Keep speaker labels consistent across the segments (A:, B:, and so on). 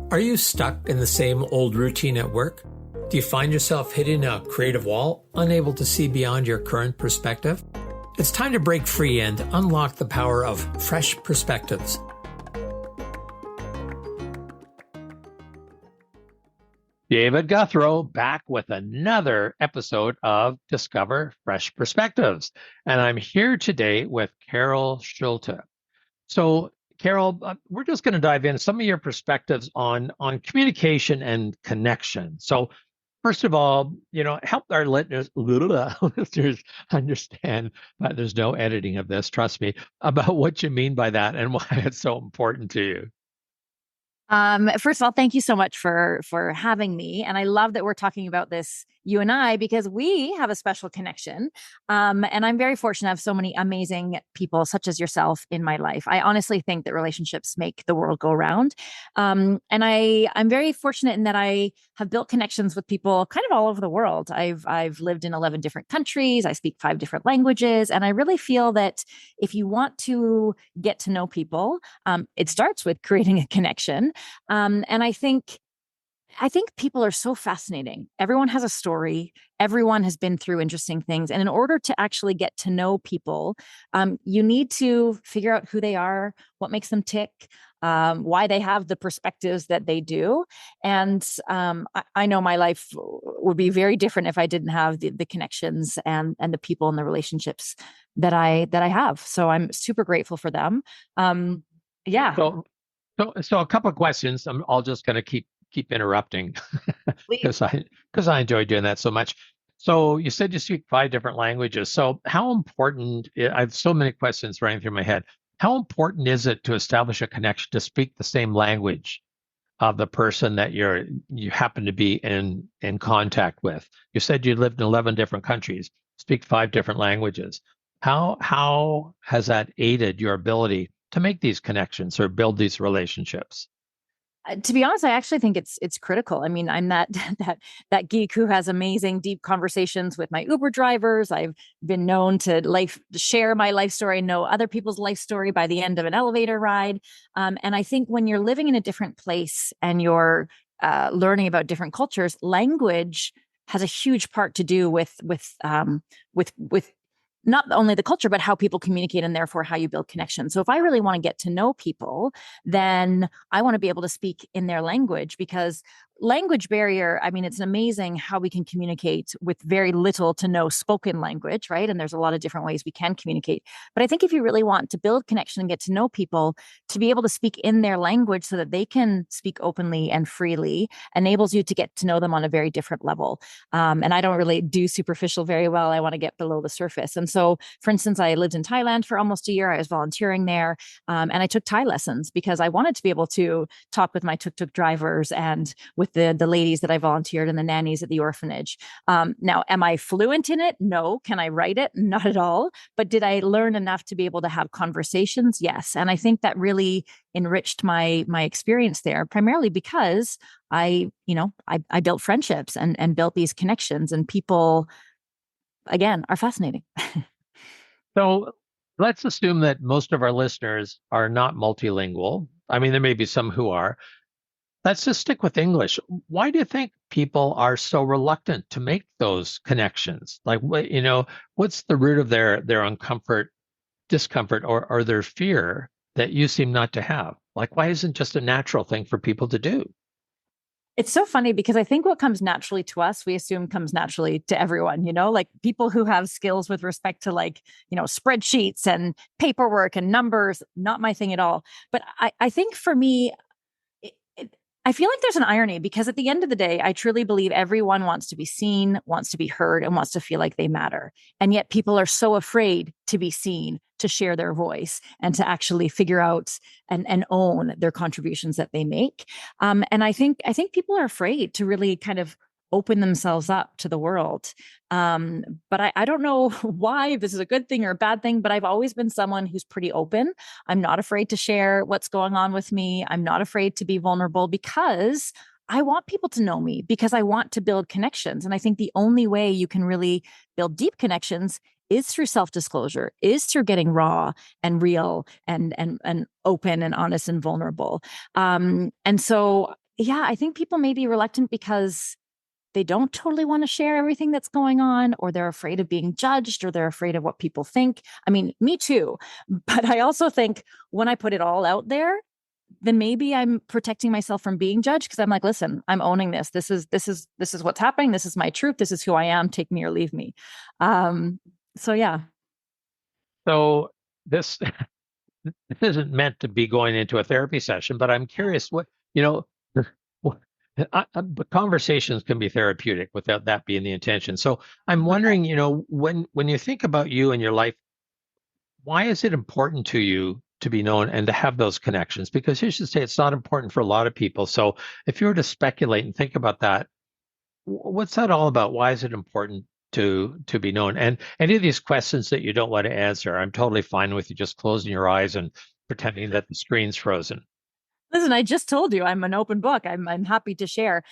A: Are you stuck in the same old routine at work? Do you find yourself hitting a creative wall, unable to see beyond your current perspective? It's time to break free and unlock the power of fresh perspectives.
B: David Gouthro back with another episode of Discover Fresh Perspectives. And I'm here today with Carol Schulte. So, Carol, we're just going to dive into some of your perspectives on communication and connection. So, first of all, help our listeners understand, but there's no editing of this, trust me, about what you mean by that and why it's so important to you.
C: First of all, thank you so much for having me. And I love that we're talking about this, you and I, because we have a special connection. And I'm very fortunate to have so many amazing people such as yourself in my life. I honestly think that relationships make the world go round. And I'm very fortunate in that I have built connections with people kind of all over the world. I've lived in 11 different countries. I speak 5 different languages. And I really feel that if you want to get to know people, it starts with creating a connection. And I think people are so fascinating. Everyone has a story. Everyone has been through interesting things. And in order to actually get to know people, you need to figure out who they are, what makes them tick, why they have the perspectives that they do. And I know my life would be very different if I didn't have the connections and the people and the relationships that I have. So I'm super grateful for them. Yeah.
B: So a couple of questions. I'm all just going to keep interrupting because I enjoy doing that so much. So you said you speak 5 different languages. So how important? I have so many questions running through my head. How important is it to establish a connection to speak the same language of the person that you happen to be in contact with? You said you lived in 11 different countries, speak 5 different languages. How has that aided your ability to make these connections or build these relationships?
C: To be honest, I actually think it's critical. I mean, I'm that geek who has amazing, deep conversations with my Uber drivers. I've been known to share my life story, know other people's life story by the end of an elevator ride. And I think when you're living in a different place and you're learning about different cultures, language has a huge part to do with not only the culture, but how people communicate and therefore how you build connections. So if I really want to get to know people, then I want to be able to speak in their language, because language barrier, I mean, it's amazing how we can communicate with very little to no spoken language, right? And there's a lot of different ways we can communicate. But I think if you really want to build connection and get to know people, to be able to speak in their language so that they can speak openly and freely enables you to get to know them on a very different level. And I don't really do superficial very well. I want to get below the surface. And so, for instance, I lived in Thailand for almost a year. I was volunteering there, and I took Thai lessons because I wanted to be able to talk with my tuk-tuk drivers and with the ladies that I volunteered and the nannies at the orphanage. Now, am I fluent in it? No. Can I write it? Not at all. But did I learn enough to be able to have conversations? Yes. And I think that really enriched my experience there, primarily because I built friendships and built these connections, and people, again, are fascinating.
B: So let's assume that most of our listeners are not multilingual. I mean, there may be some who are. Let's just stick with English. Why do you think people are so reluctant to make those connections? Like, what's the root of their discomfort, or their fear that you seem not to have? Like, why isn't just a natural thing for people to do?
C: It's so funny because I think what comes naturally to us, we assume comes naturally to everyone, like people who have skills with respect to spreadsheets and paperwork and numbers, not my thing at all. But I think for me, I feel like there's an irony, because at the end of the day, I truly believe everyone wants to be seen, wants to be heard, and wants to feel like they matter. And yet people are so afraid to be seen, to share their voice, and to actually figure out and own their contributions that they make. And I think people are afraid to really kind of open themselves up to the world. But I don't know why, if this is a good thing or a bad thing, but I've always been someone who's pretty open. I'm not afraid to share what's going on with me. I'm not afraid to be vulnerable, because I want people to know me, because I want to build connections. And I think the only way you can really build deep connections is through self-disclosure, is through getting raw and real and open and honest and vulnerable. And so yeah, I think people may be reluctant because they don't totally want to share everything that's going on, or they're afraid of being judged, or they're afraid of what people think. I mean, me too. But I also think when I put it all out there, then maybe I'm protecting myself from being judged, because I'm like, listen, I'm owning this. This is what's happening. This is my truth. This is who I am. Take me or leave me. So yeah.
B: So this this isn't meant to be going into a therapy session, but I'm curious what, you know, but conversations can be therapeutic without that being the intention. So I'm wondering, when you think about you and your life, why is it important to you to be known and to have those connections? Because you should say it's not important for a lot of people. So if you were to speculate and think about that, what's that all about? Why is it important to be known? And any of these questions that you don't want to answer, I'm totally fine with you just closing your eyes and pretending that the screen's frozen.
C: Listen, I just told you I'm an open book. I'm happy to share.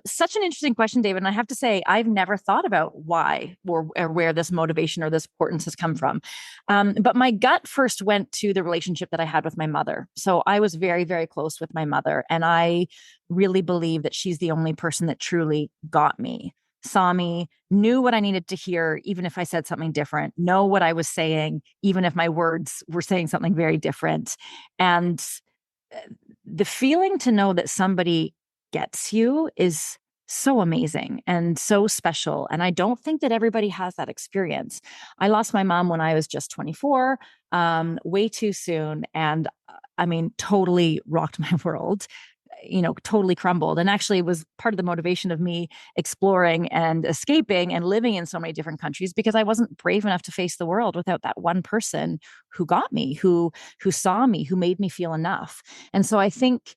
C: Such an interesting question, David. And I have to say, I've never thought about why or where this motivation or this importance has come from. But my gut first went to the relationship that I had with my mother. So I was very, very close with my mother. And I really believe that she's the only person that truly got me, saw me, knew what I needed to hear, even if I said something different, know what I was saying, even if my words were saying something very different. And the feeling to know that somebody gets you is so amazing and so special. And I don't think that everybody has that experience. I lost my mom when I was just 24, way too soon. And I mean, totally rocked my world, totally crumbled. And actually was part of the motivation of me exploring and escaping and living in so many different countries, because I wasn't brave enough to face the world without that one person who got me, who saw me, who made me feel enough. And so I think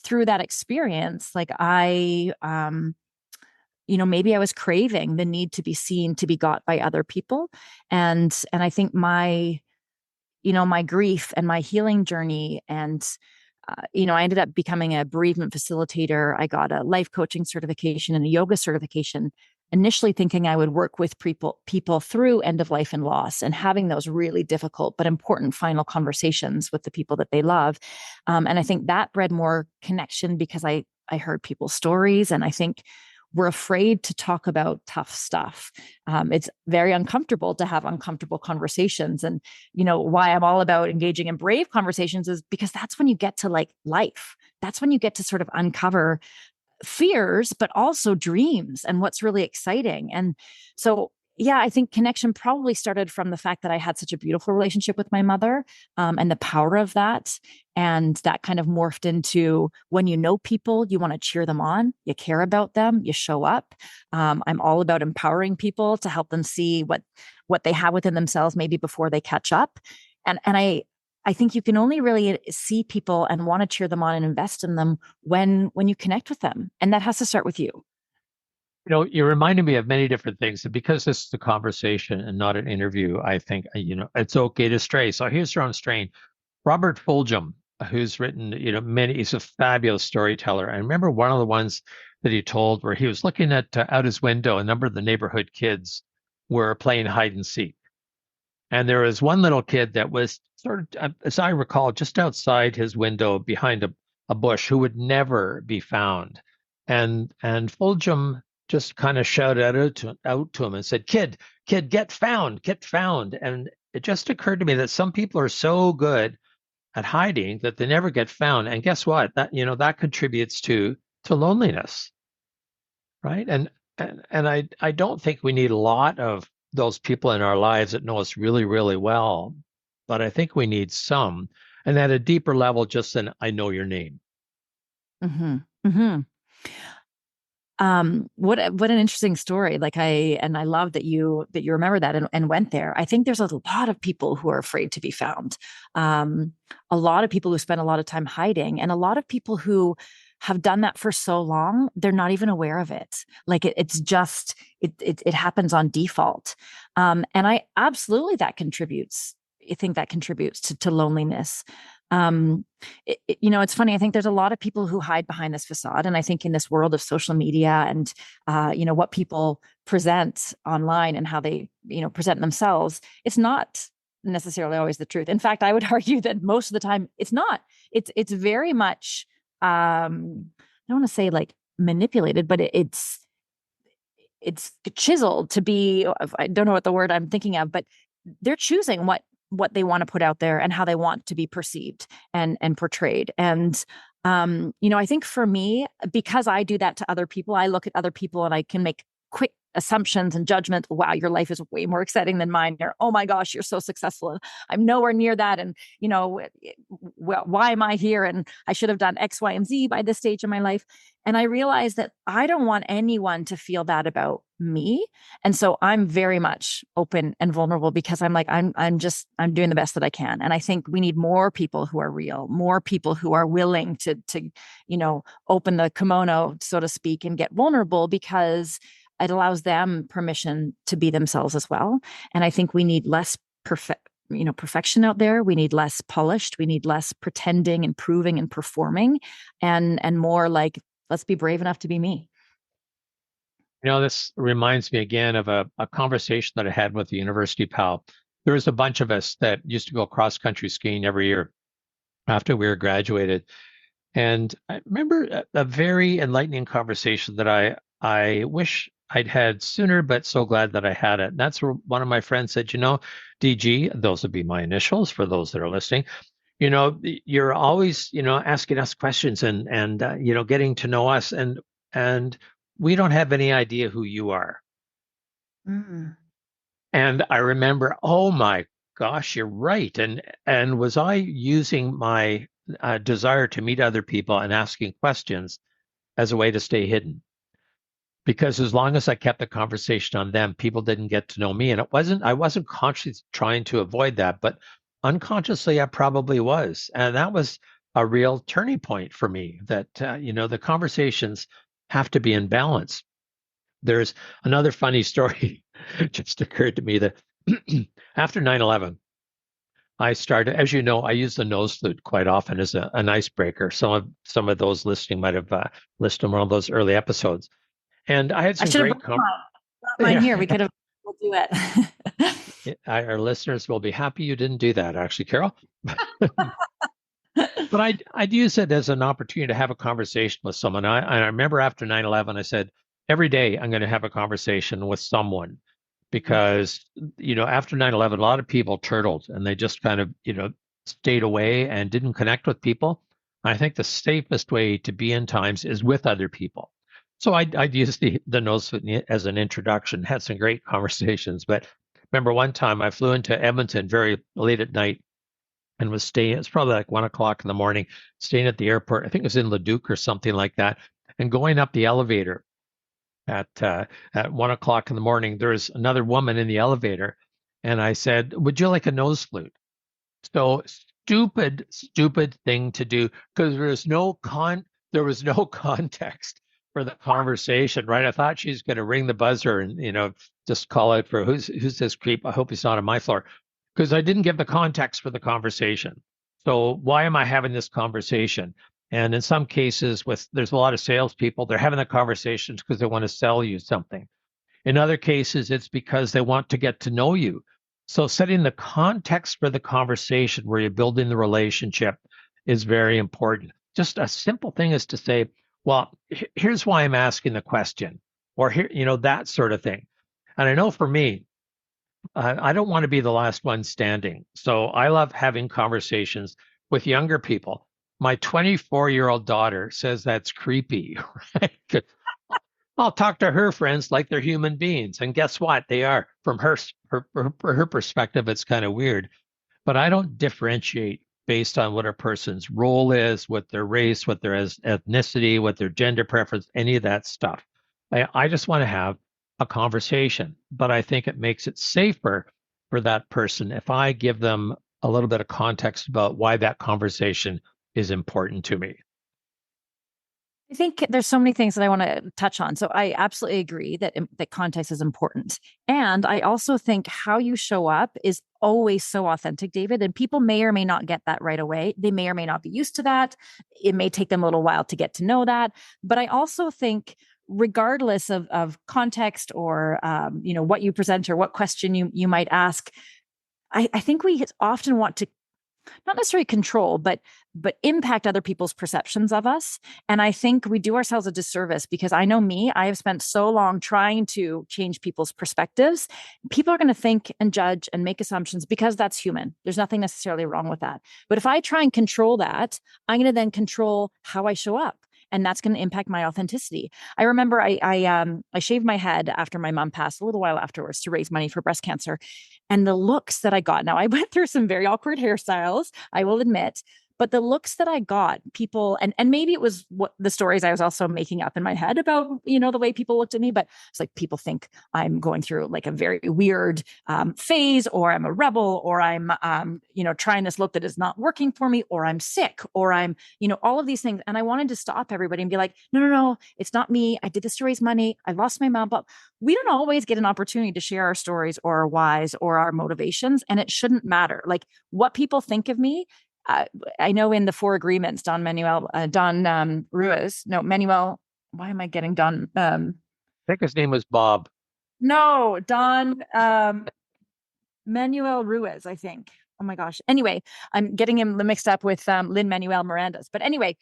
C: through that experience, like maybe I was craving the need to be seen, to be got by other people. And I think my grief and my healing journey, and I ended up becoming a bereavement facilitator. I got a life coaching certification and a yoga certification, initially thinking I would work with people through end of life and loss, and having those really difficult but important final conversations with the people that they love. And I think that bred more connection, because I heard people's stories, and I think we're afraid to talk about tough stuff. It's very uncomfortable to have uncomfortable conversations. And, why I'm all about engaging in brave conversations is because that's when you get to like life. That's when you get to sort of uncover fears, but also dreams and what's really exciting. And so, yeah, I think connection probably started from the fact that I had such a beautiful relationship with my mother, and the power of that. And that kind of morphed into, when you know people, you want to cheer them on, you care about them, you show up. I'm all about empowering people to help them see what they have within themselves, maybe before they catch up. And I think you can only really see people and want to cheer them on and invest in them when you connect with them. And that has to start with you.
B: You reminded me of many different things. And because this is a conversation and not an interview, I think, it's okay to stray. So here's your own strain. Robert Fulghum, who's written, he's a fabulous storyteller. I remember one of the ones that he told where he was looking at out his window, a number of the neighborhood kids were playing hide and seek. And there was one little kid that was sort of, as I recall, just outside his window behind a bush, who would never be found. And Fulghum just kind of shouted out to him and said, kid, get found, get found. And it just occurred to me that some people are so good at hiding that they never get found. And guess what? That contributes to loneliness, right? And I don't think we need a lot of those people in our lives that know us really, really well, but I think we need some, and at a deeper level, just an I know your name.
C: Mm-hmm. Mm-hmm. What an interesting story. I love that you remember that and went there. I think there's a lot of people who are afraid to be found. A lot of people who spend a lot of time hiding, and a lot of people who have done that for so long, they're not even aware of it. Like it's just, it happens on default. And I absolutely, I think that contributes to loneliness. It's funny. I think there's a lot of people who hide behind this facade. And I think in this world of social media and, what people present online and how they, present themselves, it's not necessarily always the truth. In fact, I would argue that most of the time it's not. It's very much I don't want to say like manipulated, but it's chiseled to be, I don't know what the word I'm thinking of, but they're choosing what they want to put out there and how they want to be perceived and portrayed. And I think for me, because I do that to other people, I look at other people and I can make quick assumptions and judgment. Wow, your life is way more exciting than mine. Or, oh my gosh, you're so successful. And I'm nowhere near that. And, well, why am I here? And I should have done X, Y, and Z by this stage in my life. And I realized that I don't want anyone to feel bad about me. And so I'm very much open and vulnerable because I'm like, I'm doing the best that I can. And I think we need more people who are real, more people who are willing to open the kimono, so to speak, and get vulnerable, because it allows them permission to be themselves as well. And I think we need less perfection out there. We need less polished. We need less pretending and proving and performing, and more like, let's be brave enough to be me.
B: This reminds me again of a conversation that I had with the university pal. There was a bunch of us that used to go cross-country skiing every year after we were graduated. And I remember a very enlightening conversation that I wish I'd had sooner, but so glad that I had it. And that's where one of my friends said, DG, those would be my initials for those that are listening. You're always, asking us questions and getting to know us, and we don't have any idea who you are.
C: Mm.
B: And I remember, oh my gosh, you're right. And was I using my desire to meet other people and asking questions as a way to stay hidden? Because as long as I kept the conversation on them, people didn't get to know me. And I wasn't consciously trying to avoid that, but unconsciously I probably was. And that was a real turning point for me, that, the conversations have to be in balance. There's another funny story just occurred to me that after 9/11, I started, as you know, I use the nose flute quite often as an icebreaker. Some of those listening might have listened to one of those early episodes. And I had some great
C: mine here. We could have, we'll do it.
B: Our listeners will be happy you didn't do that, actually, Carol. But I'd use it as an opportunity to have a conversation with someone. I remember after 9/11, I said, every day I'm going to have a conversation with someone, because, after 9/11, a lot of people turtled and they just kind of, stayed away and didn't connect with people. I think the safest way to be in times is with other people. So I'd use the nose as an introduction, had some great conversations. But remember one time I flew into Edmonton very late at night and was staying, it's probably like 1 o'clock in the morning, staying at the airport. I think it was in Leduc or something like that. And going up the elevator at 1 o'clock in the morning, there was another woman in the elevator. And I said, would you like a nose flute? So stupid thing to do, because there was no context for the conversation, right? I thought she's going to ring the buzzer and, just call out for who's this creep. I hope he's not on my floor, because I didn't give the context for the conversation. So why am I having this conversation? And in some cases, there's a lot of salespeople, they're having the conversations because they want to sell you something. In other cases, it's because they want to get to know you. So setting the context for the conversation where you're building the relationship is very important. Just a simple thing is to say, well, here's why I'm asking the question, or here, that sort of thing. And I know for me, I don't want to be the last one standing. So I love having conversations with younger people. My 24-year-old daughter says that's creepy, right? I'll talk to her friends like they're human beings. And guess what? They are. From her perspective, it's kind of weird. But I don't differentiate based on what a person's role is, what their race, what their ethnicity, what their gender preference, any of that stuff. I just want to have a conversation. But I think it makes it safer for that person if I give them a little bit of context about why that conversation is important to me.
C: I think there's so many things that I want to touch on. So I absolutely agree that context is important. And I also think how you show up is always so authentic, David. And people may or may not get that right away. They may or may not be used to that. It may take them a little while to get to know that. But I also think regardless of context or, what you present or what question you might ask, I think we often want to not necessarily control, but impact other people's perceptions of us. And I think we do ourselves a disservice, because I know me, I have spent so long trying to change people's perspectives. People are going to think and judge and make assumptions, because that's human. There's nothing necessarily wrong with that. But if I try and control that, I'm going to then control how I show up. And that's going to impact my authenticity. I remember I shaved my head after my mom passed, a little while afterwards, to raise money for breast cancer. And the looks that I got, now I went through some very awkward hairstyles, I will admit, but the looks that I got, people, and maybe it was what the stories I was also making up in my head about, the way people looked at me, but it's like people think I'm going through like a very weird phase, or I'm a rebel, or I'm, trying this look that is not working for me, or I'm sick, or I'm, all of these things. And I wanted to stop everybody and be like, no, it's not me. I did this to raise money. I lost my mom. But we don't always get an opportunity to share our stories or our whys or our motivations. And it shouldn't matter. Like, what people think of me. I know in the Four Agreements, Manuel, why am I getting Don?
B: I think his name was Bob.
C: No, Don Manuel Ruiz, I think. Oh my gosh. Anyway, I'm getting him mixed up with Lin-Manuel Miranda's. But anyway,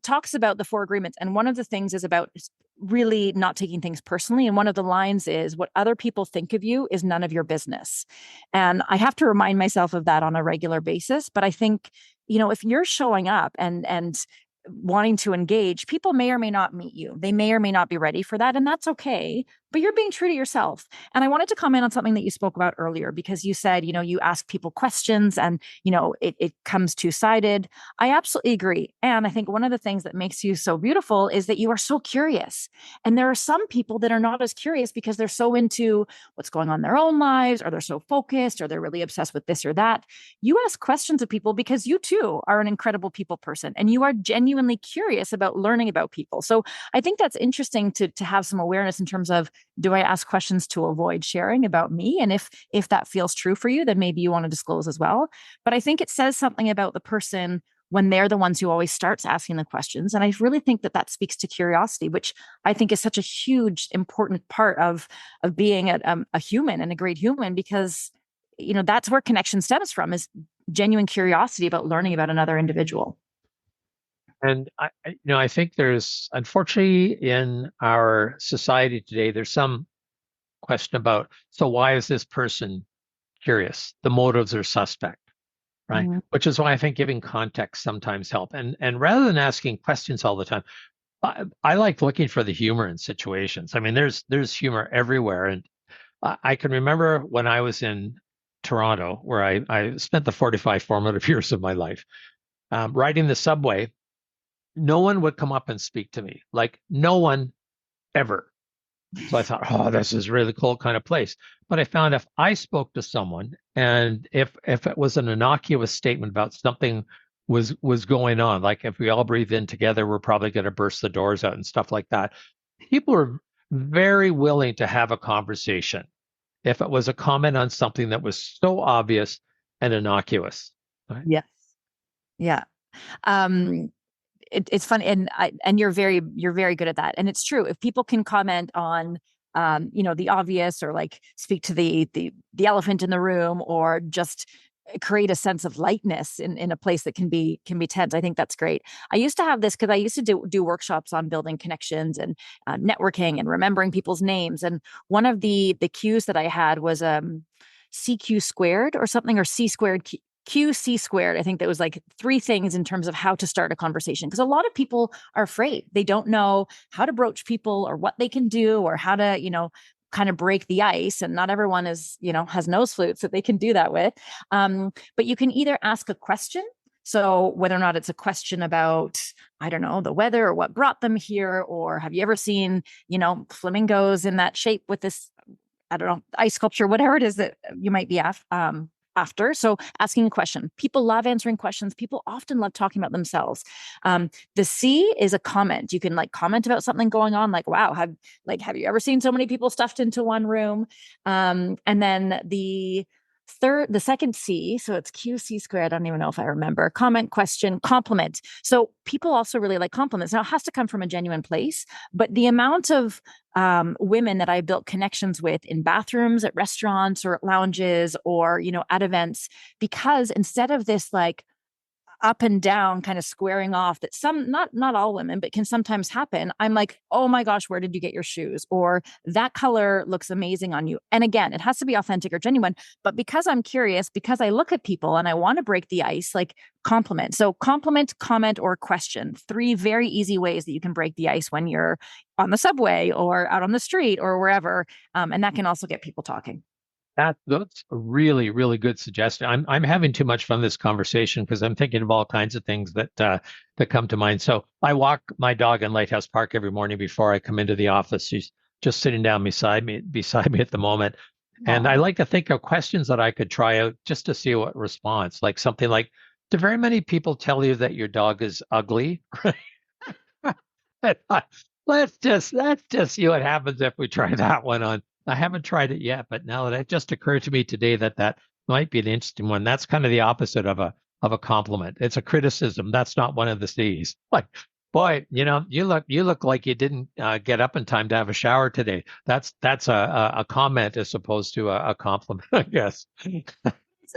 C: talks about the Four Agreements. And one of the things is about really not taking things personally. And one of the lines is, what other people think of you is none of your business. And I have to remind myself of that on a regular basis. But I think, if you're showing up and wanting to engage, people may or may not meet you. They may or may not be ready for that. And that's okay. But you're being true to yourself. And I wanted to comment on something that you spoke about earlier, because you said, you ask people questions and, it comes two-sided. I absolutely agree. And I think one of the things that makes you so beautiful is that you are so curious. And there are some people that are not as curious because they're so into what's going on in their own lives, or they're so focused, or they're really obsessed with this or that. You ask questions of people because you too are an incredible people person, and you are genuinely curious about learning about people. So I think that's interesting to have some awareness in terms of, do I ask questions to avoid sharing about me? And if that feels true for you, then maybe you want to disclose as well. But I think it says something about the person when they're the ones who always starts asking the questions. And I really think that speaks to curiosity, which I think is such a huge, important part of being a human, and a great human, because, that's where connection stems from, is genuine curiosity about learning about another individual.
B: And I think there's, unfortunately, in our society today, there's some question about, so why is this person curious? The motives are suspect, right? Mm-hmm. Which is why I think giving context sometimes help. And rather than asking questions all the time, I like looking for the humor in situations. I mean, there's humor everywhere. And I can remember when I was in Toronto, where I spent the 45 formative years of my life, riding the subway. No one would come up and speak to me, like no one ever. So I thought, oh, this is really cool kind of place. But I found if I spoke to someone, and if it was an innocuous statement about something was going on, like if we all breathe in together, we're probably going to burst the doors out and stuff like that, people are very willing to have a conversation if it was a comment on something that was so obvious and innocuous. Right?
C: Yes. Yeah. It's fun, and you're very good at that. And it's true. If people can comment on, the obvious, or like speak to the elephant in the room, or just create a sense of lightness in a place that can be tense, I think that's great. I used to have this because I used to do workshops on building connections and networking and remembering people's names. And one of the cues that I had was CQ squared or something, or C squared. QC squared. I think that was like 3 things in terms of how to start a conversation. Because a lot of people are afraid. They don't know how to broach people, or what they can do, or how to, kind of break the ice. And not everyone is, has nose flutes that they can do that with. But you can either ask a question. So whether or not it's a question about, I don't know, the weather, or what brought them here, or have you ever seen, flamingos in that shape with this, I don't know, ice sculpture, whatever it is that you might be after. So asking a question. People love answering questions. People often love talking about themselves. The C is a comment. You can comment about something going on, like, wow, have you ever seen so many people stuffed into one room? And then the the second C, so it's QC squared. I don't even know if I remember. Comment, question, compliment. So people also really like compliments. Now it has to come from a genuine place, but the amount of women that I built connections with in bathrooms, at restaurants, or at lounges, or at events, because instead of this like up and down kind of squaring off that not all women, but can sometimes happen, I'm like, oh my gosh, where did you get your shoes? Or that color looks amazing on you. And again, it has to be authentic or genuine, but because I'm curious, because I look at people and I want to break the ice, like compliment. So compliment, comment, or question, 3 very easy ways that you can break the ice when you're on the subway or out on the street or wherever. And that can also get people talking.
B: That's a really, really good suggestion. I'm having too much fun this conversation because I'm thinking of all kinds of things that come to mind. So I walk my dog in Lighthouse Park every morning before I come into the office. She's just sitting down beside me at the moment. And I like to think of questions that I could try out just to see what response. Like something like, do very many people tell you that your dog is ugly? Let's just see what happens if we try that one on. I haven't tried it yet, but now that it just occurred to me today that might be an interesting one. That's kind of the opposite of a compliment. It's a criticism. That's not one of the C's. Like, boy, you look like you didn't get up in time to have a shower today. That's a comment as opposed to a compliment, I guess.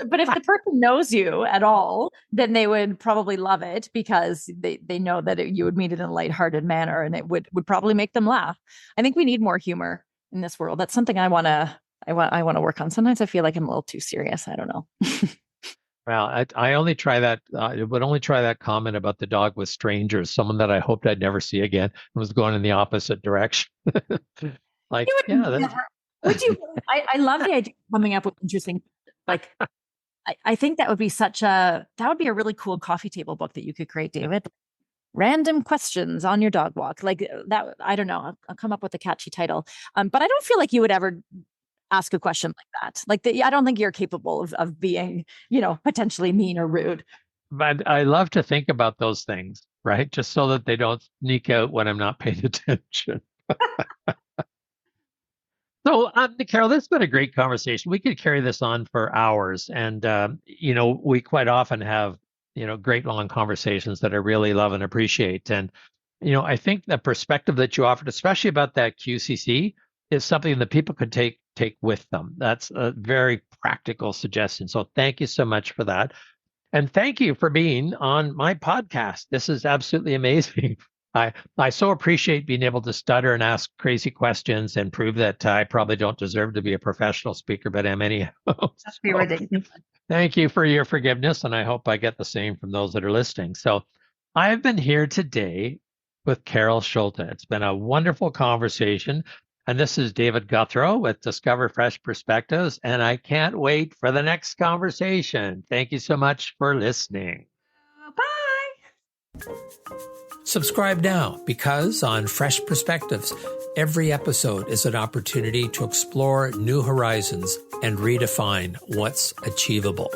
C: But if the person knows you at all, then they would probably love it because they know that you would mean it in a lighthearted manner, and it would probably make them laugh. I think we need more humor in this world. That's something I want to work on. Sometimes I feel like I'm a little too serious. I don't know.
B: Well, I only try that. I would only try that comment about the dog with strangers, someone that I hoped I'd never see again, and was going in the opposite direction. Like,
C: would you? I love the idea of coming up with interesting, like. I think that would be that would be a really cool coffee table book that you could create, David. Random questions on your dog walk. Like that. I don't know. I'll come up with a catchy title. But I don't feel like you would ever ask a question like that. Like I don't think you're capable of being, potentially mean or rude.
B: But I love to think about those things, right? Just so that they don't sneak out when I'm not paying attention. So, Carol, this has been a great conversation. We could carry this on for hours. And, we quite often have, great long conversations that I really love and appreciate. And, I think the perspective that you offered, especially about that QCC, is something that people could take with them. That's a very practical suggestion. So thank you so much for that. And thank you for being on my podcast. This is absolutely amazing. I so appreciate being able to stutter and ask crazy questions and prove that I probably don't deserve to be a professional speaker, but am anyhow.
C: That's pretty ridiculous.
B: Thank you for your forgiveness, and I hope I get the same from those that are listening. So I have been here today with Carol Schulte. It's been a wonderful conversation, and this is David Gouthro with Discover Fresh Perspectives, and I can't wait for the next conversation. Thank you so much for listening.
C: Bye.
A: Subscribe now, because on Fresh Perspectives, every episode is an opportunity to explore new horizons and redefine what's achievable.